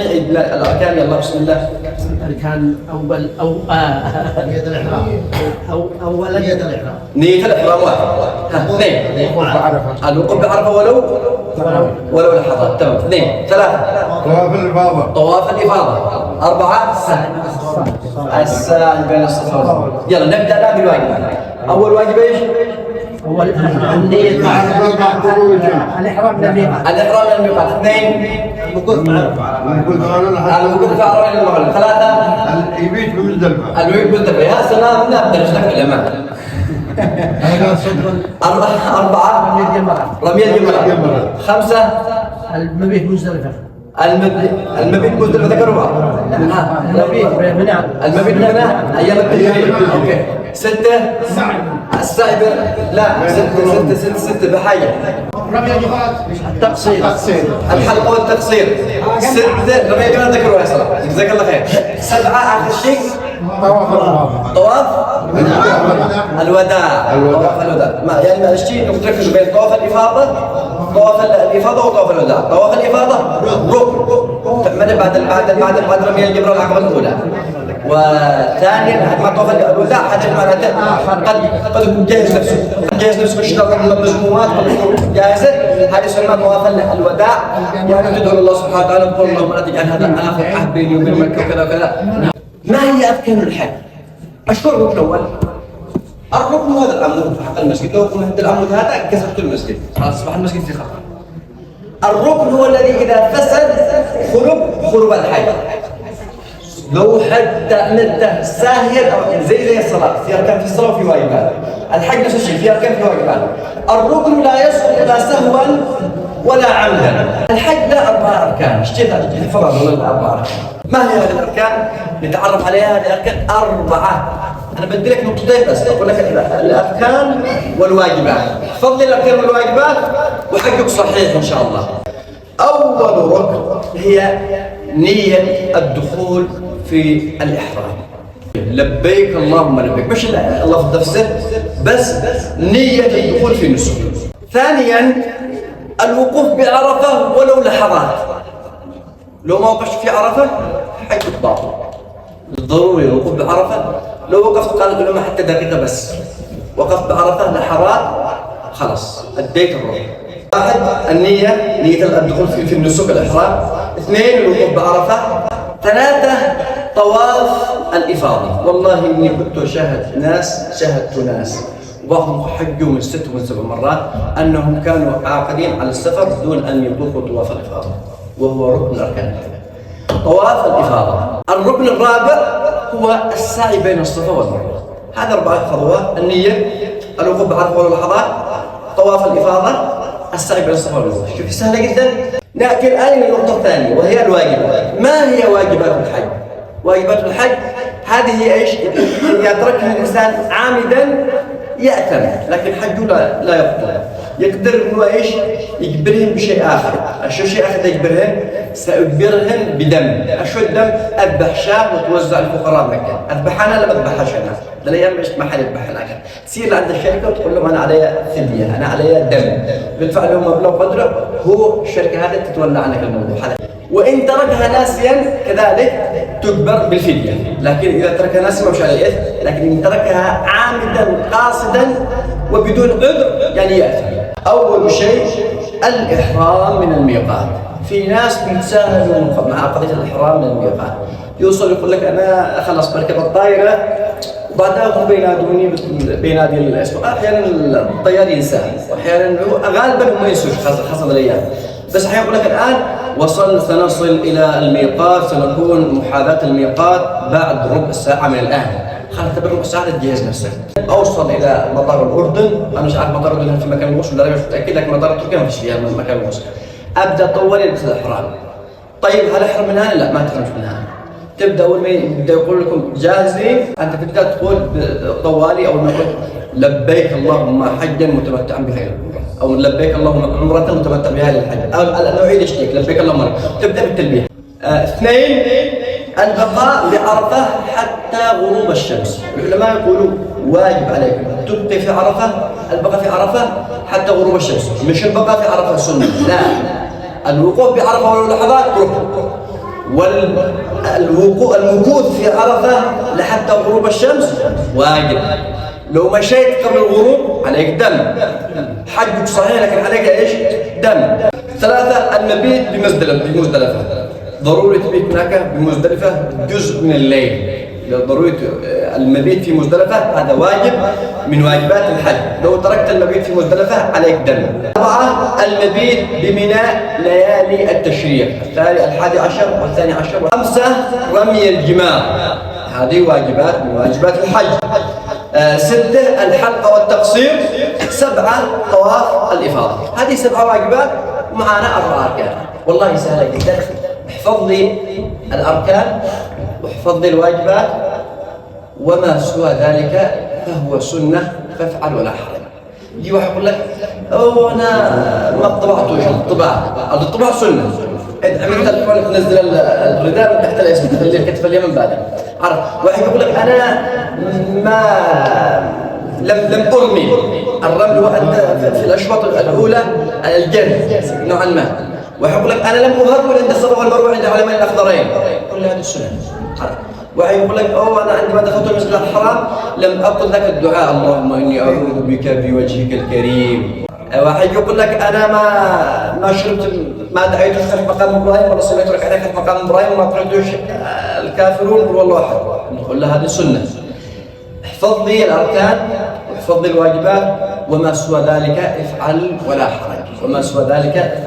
الأركان يلا بسم الله. الأركان نية الإحرام. أولا نية الإحرام واحد. اثنين الوقوف بعرفة ولو لحظات. تمام. اثنين. ثلاثة طواف الإفاضة. أربعة السعي بين الصفا والمروة. يلا نبدأ بالواجب. أول واجب إيش؟ هو النية الإحرام من الميقات. الإحرام من الميقات. اثنين الوقوف بعرفة للمغرب. ثلاثة يبيت بمزدلفة. المبيت بمزدلفة. يا سلام نبدأ نشتغل في الأمان. أربعة رمي الجمرة. خمسة المبيت مزدلفة. المبيت مزدلفة ذكروا المبيت هنا أيام التشريق. أوكي. ستة السعي لا ستة بحاجة التقصير الحلق والتقصير. ستة رمي الجمرة ذكروا يا سلام جزاك الله خير. سبعة آخر شيء طواف الوداع. طواف الوداع يعني ما الشيء نركز بين طواف الإفاضة وطواف الوداع. طواف الإفاضة ركن تعمل بعد رمي الجمرة العقبة الأولى. وثانيا مع طواف الوداع حاجة معناتها قد يكون جاهز نفسه بالشتاء مزمومات جاهزة. هذه يسمى طواف الوداع يعني تدعو الله سبحانه وتعالى تقول اللهم لا تجعل هذا آخر عهد بيني وبين مكة وكذا وكذا. ما هي أركان الحج؟ أشهر الركن الأول. الركن هذا العمود حق المسجد. لو كنت العمود هذا كسرت المسجد خلاص أصبح المسجد في خطر. الركن هو الذي إذا فسد خرب الحج. لو حتى مدة ساهية زي الصلاة في أركان في الصلاة وفي واجبات. الحج نفس الشيء في أركان في واجبات. الركن لا يسقط لا سهوا ولا عمدا. الحج له 4 أركان. اشتيت فرض ولا 4 أركان. ما هي هذه الأركان؟ نتعرف عليها. هذه الأركان 4. أنا بدي لك نقطتين بس أقول لك الأركان والواجبات. فضل الأركان والواجبات وحقك صحيح إن شاء الله. أول ركن هي نية الدخول في الإحرام. لبيك اللهم لبيك مش اللفظ نفسه بس نية الدخول في النسك. ثانيا الوقوف بعرفة ولو لحظات. لو ما وقفت في عرفة حقك باطل. ضروري الوقوف بعرفة. لو وقفت قال العلماء حتى دقيقة بس وقفت بعرفة لحظات خلاص أديت الركن. واحد النية نية الدخول في النسك الإحرام. 2 الوقوف بعرفة. 3 طواف الإفاضة. والله إني كنت شاهدت ناس وبعضهم حجوا من 6 و7 مرات أنهم كانوا عاقدين على السفر دون أن يطوفوا طواف الإفاضة وهو ركن أركان طواف الإفاضة. الركن الرابع هو السعي بين الصفا والمروة. هذا 4 خطوات. النية الوقوف بعرفة ولو لحظات طواف الإفاضة السعي بين الصفا والمروة. شوفي سهلة جدا. نأتي الآن للنقطة الثانية وهي الواجبات. ما هي واجبات الحج؟ واجبات الحج هذه هي ايش؟ إذا تركها الإنسان عامدا يأثم لكن حجه لا يبطل. يقدر انه ايش؟ يجبرهم بشيء آخر. شو شيء آخر يجبرهم؟ سأجبرهم بدم. شو الدم؟ أذبح شاة وتوزع الفقراء مكة. أذبح أنا لا بذبحهاش أنا. للأيام ايش محل يذبح لكن تصير عند الشركة وتقول لهم أنا علي فدية، أنا علي دم. بيدفع لهم مبلغ قدره هو الشركة هذه تتولى عنك الموضوع هذا. وإن تركها ناسيا كذلك تجبر بالفدية. لكن إذا تركها ناسيا مش على الإثم. لكن إن تركها عامدا قاصدا وبدون عذر يعني يأثم. أول شيء الإحرام من الميقات. في ناس بيتساهلوا مع قضية الإحرام من الميقات. يوصل يقول لك أنا خلاص بركب الطائرة وبعدها هم بينادي الاسم. أحيانا الطيار ينسى وأحيانا غالبا هم ينسوش خاصة الأيام. بس أحيانا يقول لك الآن سنصل إلى الميقات سنكون محاذاة الميقات بعد ربع ساعة من الآن. خلاص تبي ربع ساعة تجهز نفسك. أوصل إلى مطار الأردن. أنا مش عارف مطار الأردن في مكان الوصول ولا مش متأكد لكن مطار تركيا ما فيش فيها مكان الوصول. أبدأ طوالي ألبس الإحرام. طيب هل أحرم من هنا؟ لا ما تحرمش من هنا. تبدأ أول ما يبدأ يقول لكم جاهزين أنت تبدأ تقول طوالي أول ما يقول لبيك اللهم حجا متمتعا بهذه العمرة أو لبيك اللهم عمرة متمتع بهذه الحج. أو نعيد اشتيك لبيك اللهم تبدأ بالتلبية. 2 البقاء بعرفة حتى غروب الشمس. العلماء يقولوا واجب عليكم تبقي في عرفة. البقاء في عرفة حتى غروب الشمس مش البقاء في عرفة سنة. لا الوقوف بعرفة ولو لحظات ركن. والمكوث في عرفة لحتى غروب الشمس واجب. لو مشيت قبل الغروب عليك دم، حجك صحيح لكن عليك ايش؟ دم. 3 المبيت بمزدلفة، ضروري تبيت هناك بمزدلفة جزء من الليل، ضروري المبيت في مزدلفة هذا واجب من واجبات الحج، لو تركت المبيت في مزدلفة عليك دم. 4 المبيت بمنى ليالي التشريق، الثاني 11 والثاني 10. 5 رمي الجمار، هذه واجبات من واجبات الحج. 6 الحلق والتقصير. 7 طواف الإفاضة. هذه 7 واجبات ومعنا 4 أركان. والله سهلة جدا، احفظ لي الأركان واحفظ لي الواجبات، وما سوى ذلك فهو سنة فافعل ولا حرج. يجي واحد يقول لك أنا ما طبعتوش الطباعة سنة، عملت الكترونيك تنزل الرداء من تحت الاسم تخلي الكتف اليمين بعدين. عرف واحد يقول لك أنا لم أرمي. الرمل هو أنت في الأشواط الأولى الجري نوعا ما. واحد يقول لك أنا لم أهرول عند الصفا والمروة عند علماء الأخضرين. كل هذه السنن. واحد يقول لك أنا عندما دخلت المسجد الحرام لم أقل لك الدعاء اللهم إني أعوذ بك بوجهك الكريم. واحد يقول لك أنا ما شربت ما دعيتش خلف مقام إبراهيم ولا صليت ركعتين خلف مقام إبراهيم وما قرأتوش الكافرون قل والله أحد. نقول له هذه سنة. احفظ لي الأركان واحفظ لي الواجبات، وما سوى ذلك افعل ولا حرج، وما سوى ذلك افعل.